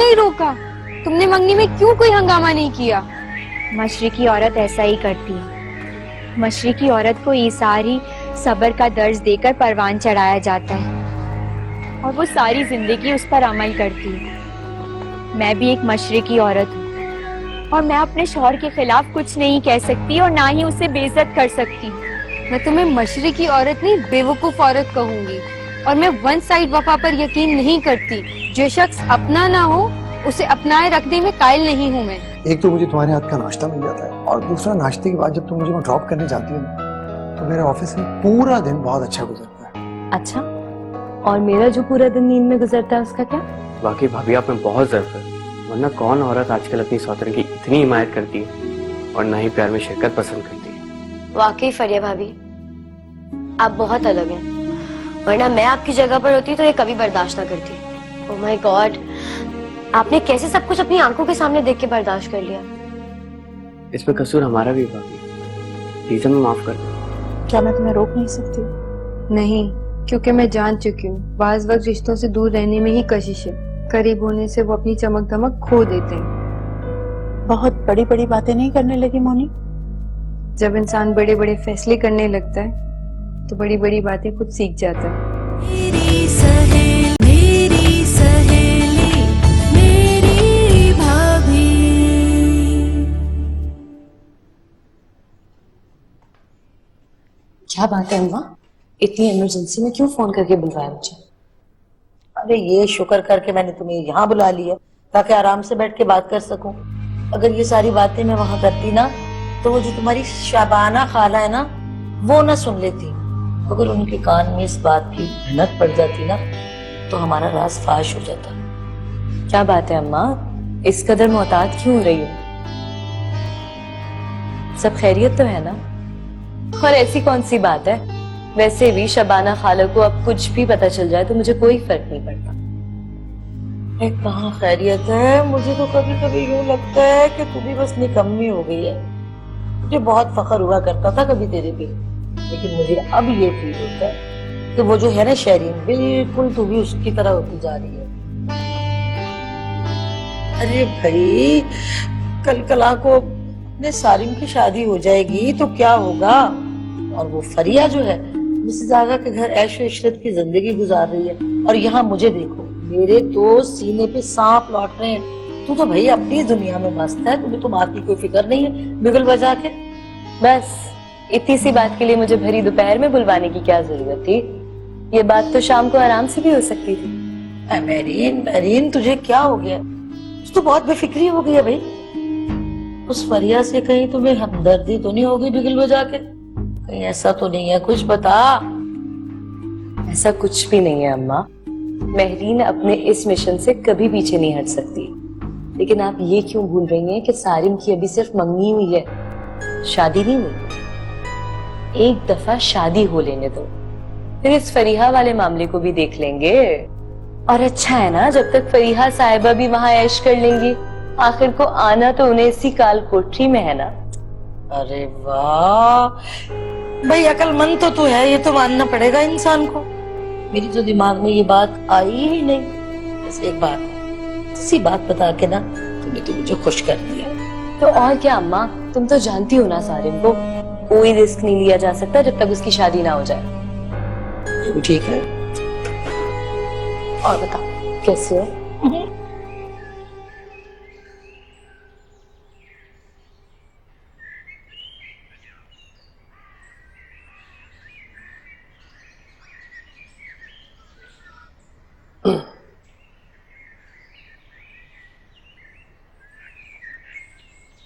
नहीं रोका? तुमने मंगनी में क्यों कोई हंगामा नहीं किया? मशरिकी औरत ऐसा ही करती है। मशरिकी औरत को ईसारी सब्र का दर्ज देकर परवान चढ़ाया जाता है और वो सारी जिंदगी उस पर अमल करती है। मैं भी एक मशरिकी औरत हूँ और मैं अपने शौहर के खिलाफ कुछ नहीं कह सकती और ना ही उसे बेइज्जत कर सकती। मैं तुम्हें मशरिकी औरत नहीं, बेवकूफ औरत कहूंगी। और मैं वन साइड वफा पर यकीन नहीं करती। जो शख्स अपना ना हो उसे अपनाए रखने में कायल नहीं हूँ मैं। एक तो मुझे तुम्हारे हाथ का नाश्ता मिल जाता है और दूसरा नाश्ते के बाद जब तुम मुझे वहाँ ड्रॉप करने जाती हो तो मेरे ऑफिस में पूरा दिन बहुत अच्छा गुजरता है। अच्छा, और मेरा जो पूरा दिन नींद में गुजरता है उसका क्या? बाकी भाभी आप में बहुत ज़रूरत है, वरना कौन औरत आजकल अपनी सौतन की इतनी हिमायत करती है और ना ही प्यार में शिरकत पसंद करती है। वाकई फरिया भाभी आप बहुत अलग हैं, वरना मैं आपकी जगह पर होती तो ये कभी बर्दाश्त ना करती। ओह माय गॉड, आपने कैसे सब कुछ अपनी आंखों के सामने देख के बर्दाश्त कर लिया? इसमें कसूर हमारा भी भाभी, प्लीज हमें माफ कर दो। क्या मैं तुम्हें रोक नहीं सकती? नहीं, क्योंकि मैं जान चुकी हूँ बाज वक्त रिश्तों से दूर रहने में ही कशिश है। करीब होने से वो अपनी चमक दमक खो देते हैं। बहुत बड़ी बड़ी बातें नहीं करने लगी मोनी? जब इंसान बड़े बड़े फैसले करने लगता है तो बड़ी बड़ी बातें खुद सीख जाता है। मेरी सहेली, मेरी भाभी। क्या बात है अम्मा, इतनी इमरजेंसी में क्यों फोन करके बुलवाया मुझे? अरे ये शुक्र करके मैंने तुम्हें यहाँ बुला लिया ताकि आराम से बैठ के बात कर सकूं। अगर ये सारी बातें मैं वहां करती ना तो वो जो तुम्हारी शाबाना खाला है ना वो ना सुन लेती। अगर उनके कान में इस बात की भनक पड़ जाती ना तो हमारा राज फाश हो जाता। क्या बात है अम्मा, इस कदर मोहतात क्यों हो रही हो? सब खैरियत तो है ना? और ऐसी कौन सी बात है? वैसे भी शबाना खाला को अब कुछ भी पता चल जाए तो मुझे कोई फर्क नहीं पड़ता। कहाँ खैरियत है, मुझे तो कभी कभी यूं लगता है कि तू भी बस निकम्मी हो गई है। मुझे बहुत फख्र हुआ करता था कभी तेरे पे, लेकिन मुझे अब ये फील होता है कि वो जो है ना शरीन, बिल्कुल तू भी उसकी तरह होती जा रही है। अरे भाई, कल कला को अपने सारिम की शादी हो जाएगी तो क्या होगा? और वो फरिया जो है मिसेस आगा के घर ऐशो इशरत की जिंदगी गुजार रही है और यहाँ मुझे देखो, मेरे तो सीने पे सांप लौट रहे हैं। तू तो भाई अपनी दुनिया में मस्त है, तुम्हें तो बात की कोई फिक्र नहीं है बिगल बजा के। बस इतनी सी बात के लिए मुझे भरी दोपहर में बुलवाने की क्या जरूरत थी? ये बात तो शाम को आराम से भी हो सकती थी। मेरीन तुझे क्या हो गया? तो बहुत बेफिक्री हो गई है भाई। उस फरिया से कहीं तुम्हें हमदर्दी तो नहीं होगी बिगल बजा के? कहीं ऐसा तो नहीं है? कुछ बता। ऐसा कुछ भी नहीं है अम्मा, महरीन अपने इस मिशन से कभी पीछे नहीं हट सकती। लेकिन आप ये क्यों भूल रही हैं कि सारिम की अभी सिर्फ मंगनी हुई है, शादी नहीं हुई। एक दफा शादी हो लेने दो, फिर इस फरीहा वाले मामले को भी देख लेंगे। और अच्छा है ना, जब तक फरीहा साहिबा भी वहां ऐश कर लेंगी, आखिर को आना तो उन्हें इसी काल कोठरी में है ना। अरे वाह भाई, अकलमंद तो तू है, ये तो मानना पड़ेगा इंसान को। मेरी तो दिमाग में ये बात आई ही नहीं। बस एक बात, इसी बात बता के ना तुमने तो मुझे खुश कर दिया। तो और क्या अम्मा, तुम तो जानती हो ना सारिम को कोई रिस्क नहीं लिया जा सकता जब तक उसकी शादी ना हो जाए। ठीक है, और बता कैसे हो?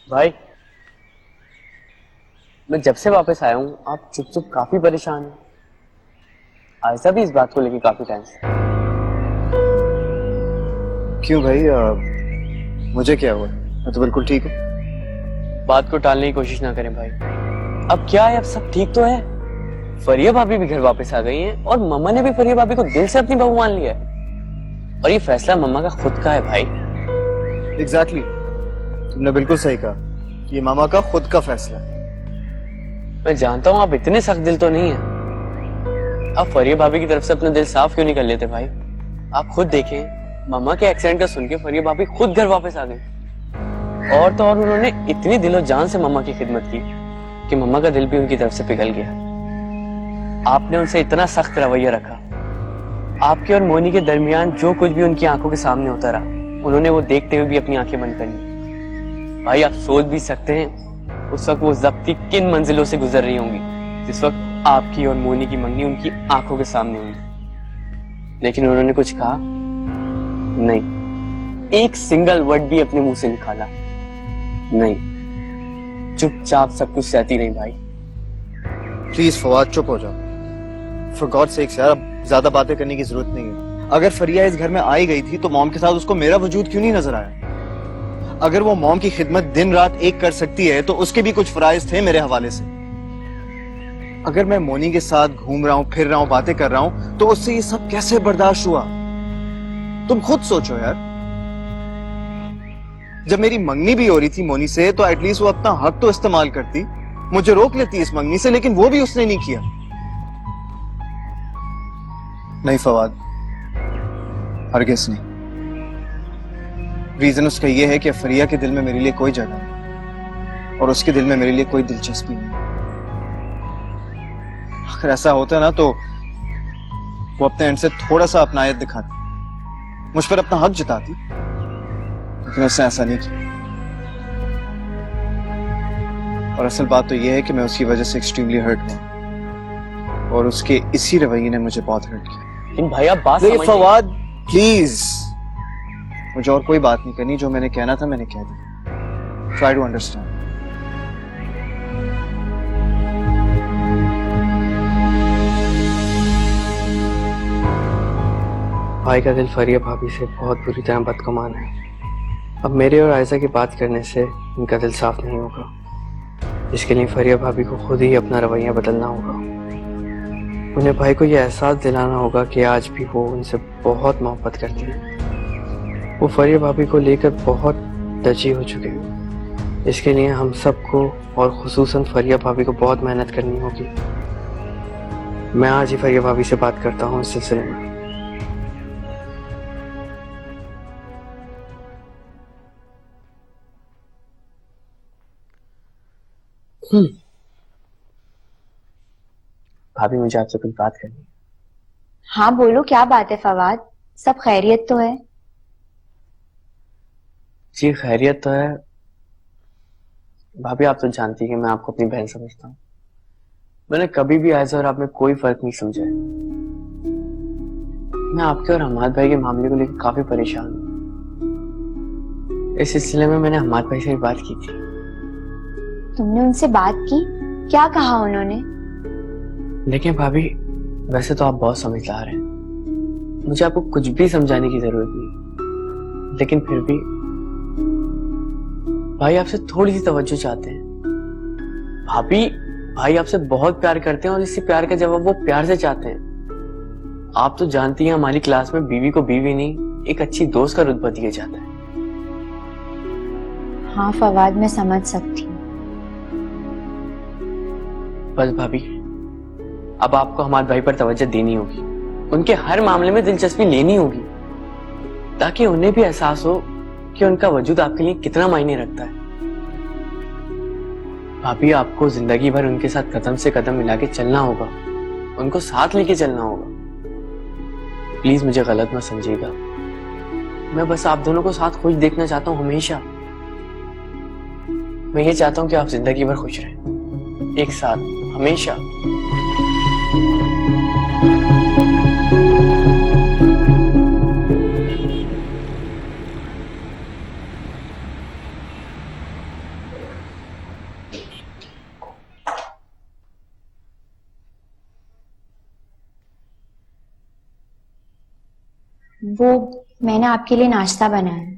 भाई मैं जब से वापस आया हूँ आप चुप चुप काफी परेशान हैं। आयशा भी इस बात को लेकर काफी टेंशन। क्यों भाई, मुझे क्या हुआ? मैं तो बिल्कुल ठीक हूँ। बात को टालने की कोशिश ना करें भाई, अब क्या है, अब सब ठीक तो है। फरिया भाभी भी घर वापस आ गई हैं और मम्मा ने भी फरिया भाभी को दिल से अपनी बहू मान लिया है। और ये फैसला मम्मा का खुद का है भाई। एग्जैक्टली, तुमने बिल्कुल सही कहा, ये मामा का खुद का फैसला है। मैं जानता हूँ आप इतने सख्त दिल तो नहीं है। आप फरिया भाभी की तरफ से अपना दिल साफ क्यों नहीं कर लेते भाई? आप खुद देखें, मम्मा के एक्सीडेंट का सुन के फरिया भाभी खुद घर वापस आ गई। और तो और उन्होंने इतनी दिलो जान से मम्मा की खिदमत की कि मम्मा का दिल भी उनकी तरफ से पिघल गया। आपने उनसे इतना सख्त रवैया रखा। आपके और मोनी के दरमियान जो कुछ भी उनकी आंखों के सामने होता रहा, उन्होंने वो देखते हुए भी अपनी आंखें बंद कर ली। भाई आप सोच भी सकते हैं उस वक्त वो जब्ती किन मंजिलों से गुजर रही होंगी जिस वक्त आपकी और मोनी की मंगनी उनकी आंखों के सामने हुई। लेकिन उन्होंने कुछ कहा नहीं, एक सिंगल वर्ड भी अपने मुंह से निकाला नहीं। चुपचाप सब कुछ सहती रही भाई। प्लीज फवाद चुप हो जाओ, फॉर गॉड सेक्स यार, अब ज्यादा बातें करने की जरूरत नहीं है। अगर फरिया इस घर में आई गई थी तो मॉम के साथ उसको मेरा वजूद क्यों नहीं नजर आया? अगर वो मॉम की खिदमत दिन रात एक कर सकती है तो उसके भी कुछ फराइज थे मेरे हवाले से। अगर मैं मोनी के साथ घूम रहा हूँ, फिर रहा हूँ, बातें कर रहा हूँ, तो उससे ये सब कैसे बर्दाश्त हुआ? तुम खुद सोचो यार। जब मेरी मंगनी भी हो रही थी मोनी से तो एटलीस्ट वो अपना हक तो इस्तेमाल करती, मुझे रोक लेती इस मंगनी से, लेकिन वो भी उसने नहीं किया। नहीं फवाद, हरगिज़ नहीं। रीजन उसका ये है कि फरिया के दिल में मेरे लिए कोई जगह नहीं और उसके दिल में मेरे लिए कोई दिलचस्पी नहीं। अगर ऐसा होता ना तो वो अपने एंड से थोड़ा सा अपनायत दिखाती, मुझ पर अपना हक जताती, लेकिन उसने ऐसा नहीं किया। और असल बात तो यह है कि मैं उसकी वजह से एक्सट्रीमली हर्ट हुआ और उसके इसी रवैये ने मुझे बहुत हर्ट किया। लेकिन भाई आप बात समझिए। फवाद प्लीज, मुझे और कोई बात नहीं करनी। जो मैंने कहना था मैंने कह दिया। Try to understand. भाई का दिल फरिया भाभी से बहुत बुरी तरह बदगुमान है। अब मेरे और आयशा की बात करने से इनका दिल साफ नहीं होगा। इसके लिए फरिया भाभी को खुद ही अपना रवैया बदलना होगा। उन्हें भाई को यह एहसास दिलाना होगा कि आज भी वो उनसे बहुत मोहब्बत करती है। वो फरिया भाभी को लेकर बहुत टची हो चुके हैं। इसके लिए हम सबको और खुसूसन फरिया भाभी को बहुत मेहनत करनी होगी। मैं आज ही फरिया भाभी से बात करता हूँ इस सिलसिले में। भाभी मुझे आपसे कुछ बात करनी है। हाँ बोलो, क्या बात है फवाद? सब खैरियत तो है? जी खैरियत तो है। भाभी आप तो जानती है कि मैं आपको अपनी बहन समझता हूँ। मैंने कभी भी आयशा और आप में कोई फर्क नहीं समझा है। मैं आपके और हमाद भाई के मामले को लेकर काफी परेशान हूँ। इस सिलसिले में मैंने हमाद भाई से भी बात की थी। तुमने उनसे बात की? क्या कहा उन्होंने? देखिए भाभी, वैसे तो आप बहुत समझदार हैं, मुझे आपको कुछ भी समझाने की जरूरत नहीं, लेकिन फिर भी भाई आपसे थोड़ी सी तवज्जो चाहते हैं। भाई आपसे बहुत प्यार करते हैं और इसी प्यार का जवाब वो प्यार से चाहते हैं। आप तो जानती हैं हमारी क्लास में बीवी को बीवी नहीं, एक अच्छी दोस्त का रुतबा दिया जाता है। हाँ फवाद, मैं समझ सकती हूँ। बस भाभी, अब आपको हमारे भाई पर तवज्जो देनी होगी, उनके हर मामले में दिलचस्पी लेनी होगी, ताकि उन्हें भी एहसास हो कि उनका वजूद आपके लिए कितना मायने रखता है। भाभी आपको जिंदगी भर उनके साथ कदम से कदम मिला के चलना होगा, उनको साथ लेके चलना होगा। प्लीज मुझे गलत मत समझिएगा, मैं बस आप दोनों को साथ खुश देखना चाहता हूँ हमेशा। मैं ये चाहता हूँ कि आप जिंदगी भर खुश रहें, एक साथ हमेशा। वो मैंने आपके लिए नाश्ता बनाया है।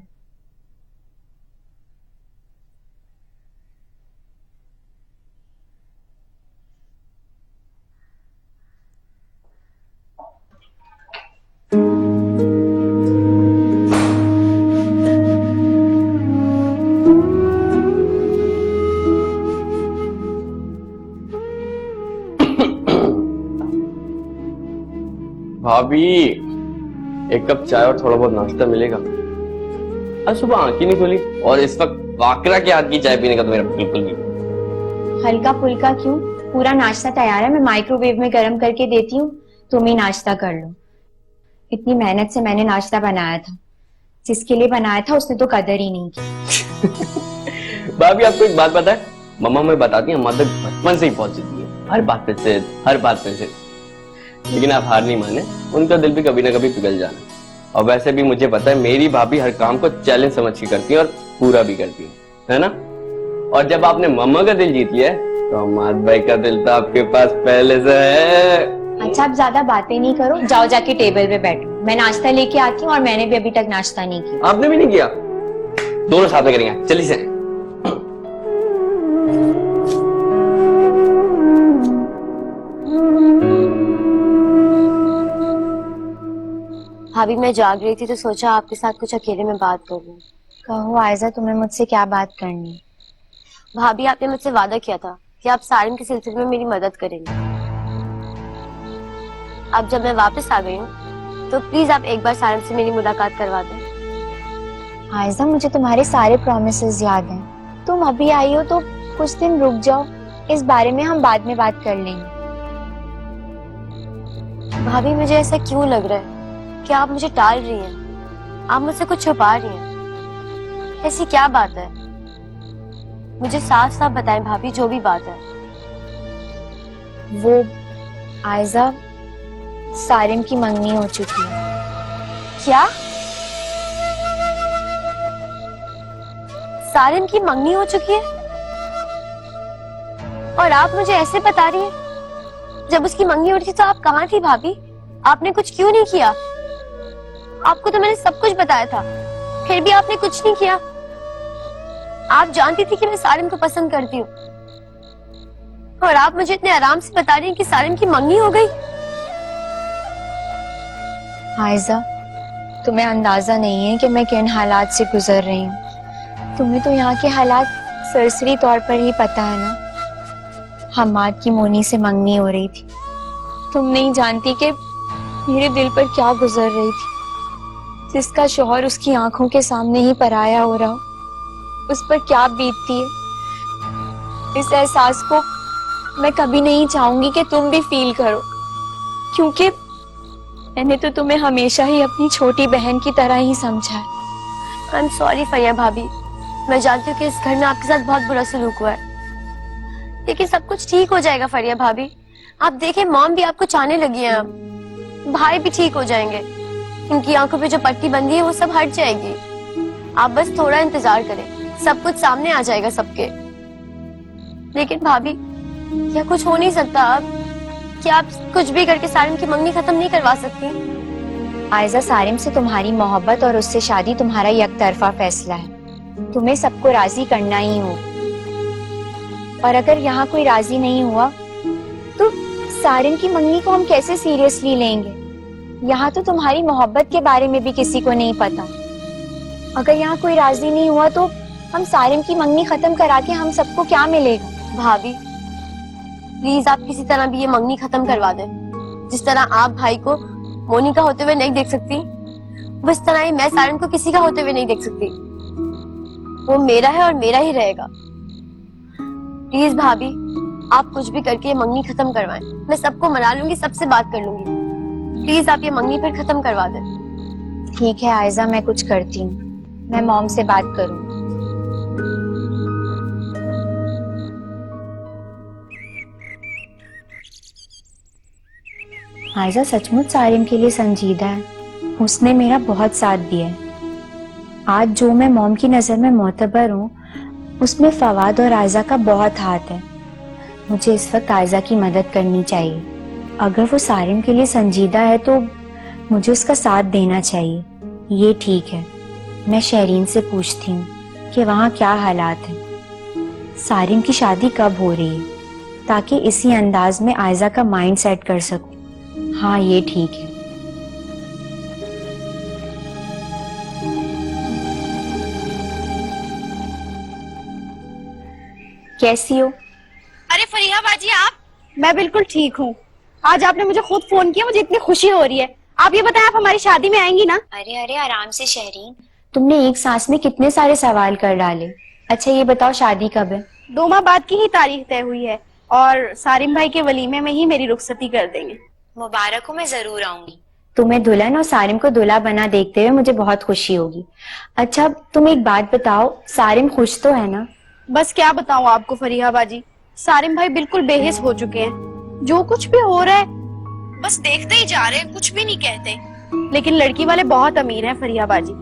भाभी एक कप चाय और थोड़ा बहुत नाश्ता मिलेगा? आज सुबह आंख ही नहीं खुली और इस वक्त वाकरा के हाथ की चाय पीने का तो मेरा बिल्कुल नहीं। हल्का फुल्का क्यों, पूरा नाश्ता तैयार है, मैं माइक्रोवेव में गर्म करके देती हूँ, तुम ही नाश्ता कर लो। इतनी मेहनत से मैंने नाश्ता बनाया था, जिसके लिए बनाया था उसने तो कदर ही नहीं की। भाभी आपको एक बात पता है, मम्मा मैं बताती है हमारे तक बचपन से ही पहुंच चुकी है, हर बात पे से, हर बात पे से। लेकिन आप हार नहीं माने, उनका दिल भी कभी ना कभी पिघल जाना। और वैसे भी मुझे पता है मेरी भाभी हर काम को चैलेंज समझ के करती है और पूरा भी करती है ना? और जब आपने मम्मा का दिल जीत लिया है तो अम्माद भाई का दिल तो आपके पास पहले से है। अच्छा, आप ज्यादा बातें नहीं करो, जाओ जाके टेबल पे बैठो, मैं नाश्ता लेके आती हूँ। और मैंने भी अभी तक नाश्ता नहीं किया। आपने भी नहीं किया? दोनों साथ में करेंगे, चलिए से। भाभी मैं जाग रही थी तो सोचा आपके साथ कुछ अकेले में बात कर लूं। कहो आयजा, तुम्हें मुझसे क्या बात करनी? भाभी आपने मुझसे वादा किया था कि आप सारिम के सिलसिले में मेरी मदद करेंगे। अब जब मैं वापस आ गई हूँ तो प्लीज आप एक बार सारिम से मेरी मुलाकात करवा दें। आयजा, मुझे तुम्हारे सारे प्रॉमिसेस याद हैं। तुम अभी आई हो तो कुछ दिन रुक जाओ, इस बारे में हम बाद में बात कर लेंगे। भाभी मुझे ऐसा क्यों लग रहा है कि आप मुझे टाल रही हैं, आप मुझसे कुछ छुपा रही हैं। ऐसी क्या बात है? मुझे साफ साफ बताएं भाभी, जो भी बात है। वो आयजा, सारिम की मंगनी हो चुकी है। क्या? सारिम की मंगनी हो चुकी है? और आप मुझे ऐसे बता रही हैं? जब उसकी मंगनी हो रही थी तो आप कहाँ थी भाभी? आपने कुछ क्यों नहीं किया? आपको तो मैंने सब कुछ बताया था, फिर भी आपने कुछ नहीं किया। आप जानती थी कि मैं सारिम को पसंद करती हूँ, और आप मुझे इतने आराम से बता रही हैं कि सारिम की मंगनी हो गई। आयजा, तुम्हें अंदाजा नहीं है कि मैं किन हालात से गुजर रही हूँ। तुम्हें तो यहाँ के हालात सरसरी तौर पर ही पता है ना। हम्माद की मोनी से मंगनी हो रही थी। तुम नहीं जानती कि मेरे दिल पर क्या गुजर रही थी। जिसका शौहर उसकी आंखों के सामने ही पराया हो रहा हो, उस पर क्या बीतती है। इस एहसास को मैं कभी नहीं चाहूंगी कि तुम भी फील करो, क्योंकि मैंने तो तुम्हें हमेशा ही अपनी छोटी बहन की तरह ही समझा है। आई एम सॉरी फरिया भाभी, मैं जानती हूँ कि इस घर में आपके साथ बहुत बुरा सलूक हुआ है, लेकिन सब कुछ ठीक हो जाएगा फरिया भाभी। आप देखें, मॉम भी आपको चाहने लगी है, अब भाई भी ठीक हो जाएंगे। इनकी आंखों पे जो पट्टी बंधी है वो सब हट जाएगी। आप बस थोड़ा इंतजार करें, सब कुछ सामने आ जाएगा सबके। लेकिन भाभी, क्या कुछ हो नहीं सकता अब? क्या आप कुछ भी करके सारिम की मंगनी खत्म नहीं करवा सकती? आयजा, सारिम से तुम्हारी मोहब्बत और उससे शादी तुम्हारा यकतरफा फैसला है। तुम्हें सबको राजी करना ही हो, और अगर यहाँ कोई राजी नहीं हुआ तो सारिम की मंगनी को हम कैसे सीरियसली लेंगे? यहाँ तो तुम्हारी मोहब्बत के बारे में भी किसी को नहीं पता। अगर यहाँ कोई राजी नहीं हुआ तो हम सारिम की मंगनी खत्म करा के हम सबको क्या मिलेगा? भाभी प्लीज आप किसी तरह भी ये मंगनी खत्म करवा दें। जिस तरह आप भाई को मोनिका होते हुए नहीं देख सकती, उस तरह ही मैं सारिम को किसी का होते हुए नहीं देख सकती। वो मेरा है और मेरा ही रहेगा। प्लीज भाभी, आप कुछ भी करके ये मंगनी खत्म करवाएं। मैं सबको मना लूंगी, सबसे बात कर लूंगी। प्लीज आप ये मंगनी फिर खत्म करवा दें। ठीक है आयजा, मैं कुछ करती हूँ, मैं मॉम से बात करूँ। आयजा सचमुच सारिम के लिए संजीदा है, उसने मेरा बहुत साथ दिया है। आज जो मैं मॉम की नजर में मोतबर हूँ, उसमें फवाद और आयजा का बहुत हाथ है। मुझे इस वक्त आयजा की मदद करनी चाहिए। अगर वो सारिम के लिए संजीदा है तो मुझे उसका साथ देना चाहिए। ये ठीक है, मैं शहरीन से पूछती हूँ कि वहाँ क्या हालात हैं। सारिम की शादी कब हो रही है, ताकि इसी अंदाज में आयजा का माइंड सेट कर सकूं। हाँ, ये ठीक है। कैसी हो? अरे फरीहा बाजी, आप? मैं बिल्कुल ठीक हूँ। आज आपने मुझे खुद फोन किया, मुझे इतनी खुशी हो रही है। आप ये बताएं, आप हमारी शादी में आएंगी ना? अरे अरे आराम से शहरीन। तुमने एक सांस में कितने सारे सवाल कर डाले। अच्छा ये बताओ शादी कब है? 2 माह बाद की ही तारीख तय हुई है और सारिम भाई के वलीमे में ही मेरी रुखसती कर देंगे। मुबारक हो, मैं जरूर आऊंगी। तुम्हें दुल्हन और सारिम को दूल्हा बना देखते हुए मुझे बहुत खुशी होगी। अच्छा तुम एक बात बताओ, सारिम खुश तो है ना? बस क्या बताऊं आपको फरीहा बाजी, सारिम भाई बिल्कुल बेहिस हो चुके हैं। जो कुछ भी हो रहा है बस देखते ही जा रहे हैं, कुछ भी नहीं कहते। लेकिन लड़की वाले बहुत अमीर हैं फरीहा बाजी,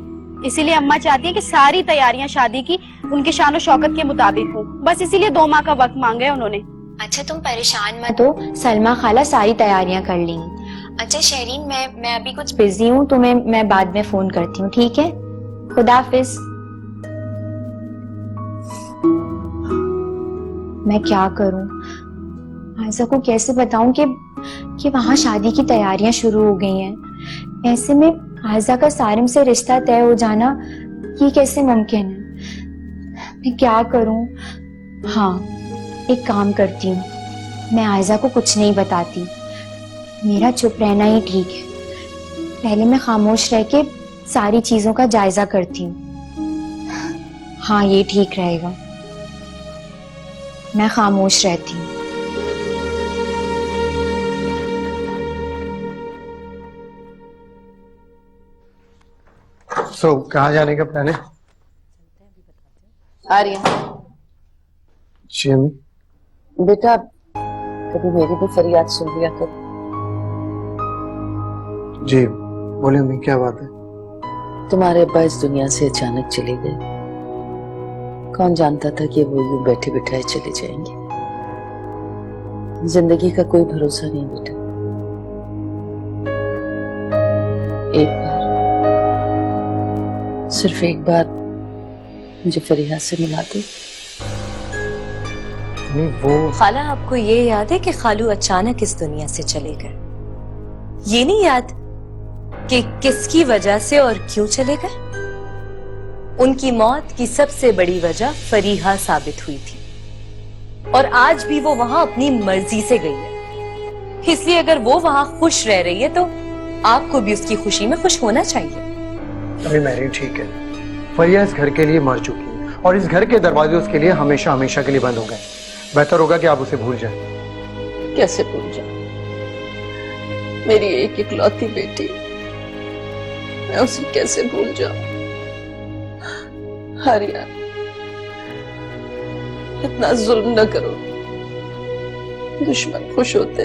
इसीलिए अम्मा चाहती है कि सारी तैयारियां शादी की उनके शान शौकत के मुताबिक हो। बस इसीलिए 2 माह का वक्त मांगा है उन्होंने। अच्छा तुम परेशान मत। तो सलमा खाला सारी तैयारियां कर लेंगी। अच्छा शहरीन, मैं अभी कुछ बिजी हूँ, तुम्हें मैं बाद में फोन करती हूँ, ठीक है? खुदा हाफिज। मैं क्या करूं, आयशा को कैसे बताऊं कि वहां शादी की तैयारियां शुरू हो गई हैं। ऐसे में आयशा का सारिम से रिश्ता तय हो जाना ये कैसे मुमकिन है? मैं क्या करूं? हाँ एक काम करती हूँ, मैं आयशा को कुछ नहीं बताती। मेरा चुप रहना ही ठीक है। पहले मैं खामोश रह के सारी चीजों का जायजा करती हूँ। हाँ ये ठीक रहेगा, मैं खामोश रहती हूँ। सो कहाँ जाने का प्लान है? आ रही हूँ। जी अम्मी। बेटा कभी मेरी भी फरियाद सुन लिया कर। जी बोले अम्मी, क्या बात है? तुम्हारे अब्बा इस दुनिया से अचानक चले गए। कौन जानता था कि वो यूं बैठे बिठाए चले जाएंगे। जिंदगी का कोई भरोसा नहीं बेटा। एक बार, सिर्फ एक बार मुझे फरीहा से मिला दो। वो खाला आपको ये याद है कि खालू अचानक इस दुनिया से चले गए? ये नहीं याद कि किसकी वजह से और क्यों चले गए? उनकी मौत की सबसे बड़ी वजह फरीहा साबित हुई थी और आज भी वो वहां अपनी मर्जी से गई है। इसलिए अगर वो वहां खुश रह रही है तो आपको भी उसकी खुशी में खुश होना चाहिए। अभी मैरी ठीक है, फरिया इस घर के लिए मर चुकी है और इस घर के दरवाजे उसके लिए हमेशा हमेशा के लिए बंद हो गए। बेहतर होगा कि आप उसे भूल जाएं। कैसे भूल जाऊं? मेरी एक इकलौती बेटी, मैं उसे कैसे भूल जाऊं? हारिया, इतना जुल्म न करो, दुश्मन खुश होते।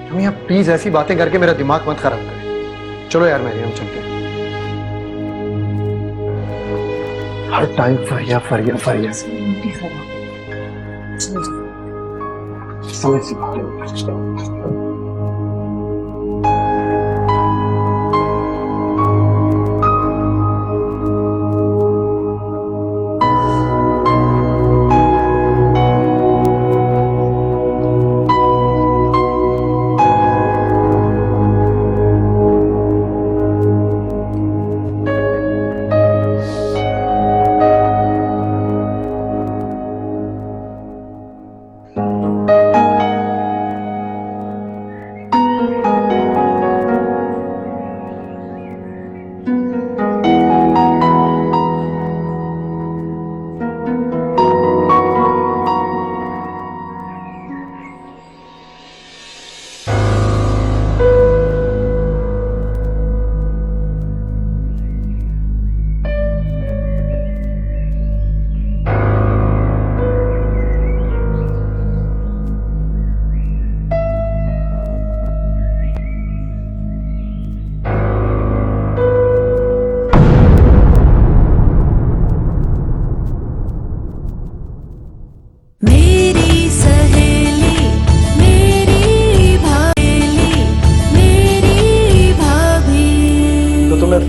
हम यहाँ प्लीज ऐसी बातें करके मेरा दिमाग मत खराब करें। चलो यार मैरी, हम चलते हैं। हर टाइम फरिया फरिया फरिया। समझ से बातें।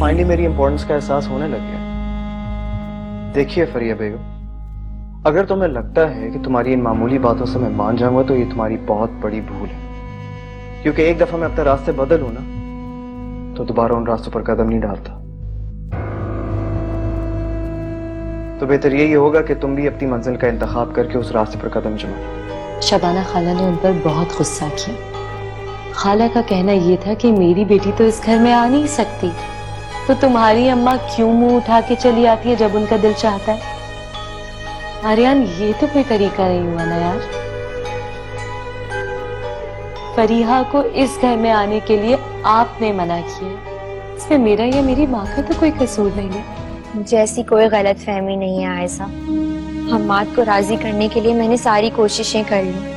फाइनली मेरी इंपॉर्टेंस का एहसास होने लग गया। देखिए फरिया बेगम, अगर तुम्हें लगता है कि तुम्हारी इन मामूली बातों से मैं मान जाऊंगा तो ये तुम्हारी बहुत बड़ी भूल है, क्योंकि एक दफा मैं अपने रास्ते बदल हूं ना तो दोबारा उन रास्तों पर कदम नहीं डालता। तो बेहतर यही होगा कि तुम भी अपनी मंजिल का इंतखाब करके उस रास्ते पर कदम जमाओ। शबाना खाला ने उन पर बहुत गुस्सा किया। खाला का कहना ये था कि मेरी बेटी तो इस घर में आ नहीं सकती, तो तुम्हारी अम्मा क्यों मुंह उठा के चली आती है जब उनका दिल चाहता है? आर्यन, ये तो कोई तरीका नहीं हुआ ना यार। फरीहा को इस घर में आने के लिए आपने मना किया, इसमें मेरा या मेरी माँ का तो कोई कसूर नहीं है। जैसी कोई गलत फहमी नहीं है आयशा। हम्माद को राजी करने के लिए मैंने सारी कोशिशें कर ली।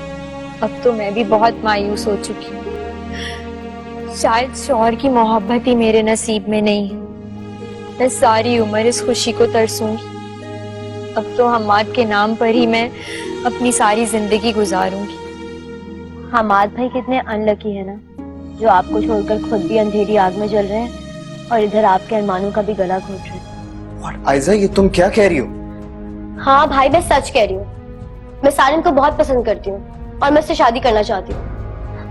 अब तो मैं भी बहुत मायूस हो चुकी हूँ। शायद शौहर की मोहब्बत ही मेरे नसीब में नहीं है। मैं सारी उम्र इस खुशी को तरसूंगी। अब तो हम्माद के नाम पर ही मैं अपनी सारी जिंदगी गुजारूंगी। हमाद भाई कितने अनलकी है ना, जो आपको छोड़कर खुद भी अंधेरी आग में जल रहे हैं और इधर आपके अरमानों का भी गला घोट रहे हैं। What? आयजा, ये तुम क्या कह रही हो? हाँ भाई, मैं सच कह रही हूँ। मैं सारिन को बहुत पसंद करती हूँ और मैं उससे शादी करना चाहती हूँ।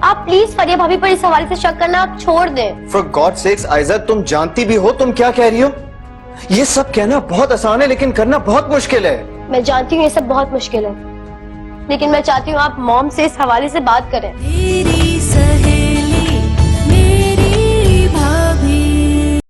आप प्लीज फरिया भाभी पर इस हवाले से शक करना आप छोड़ दें। For God's sakes, आयजा, तुम जानती भी हो तुम क्या कह रही हो? ये सब कहना बहुत आसान है लेकिन करना बहुत मुश्किल है। मैं जानती हूँ ये सब बहुत मुश्किल है, लेकिन मैं चाहती हूँ आप मॉम से इस हवाले से बात करें। तेरी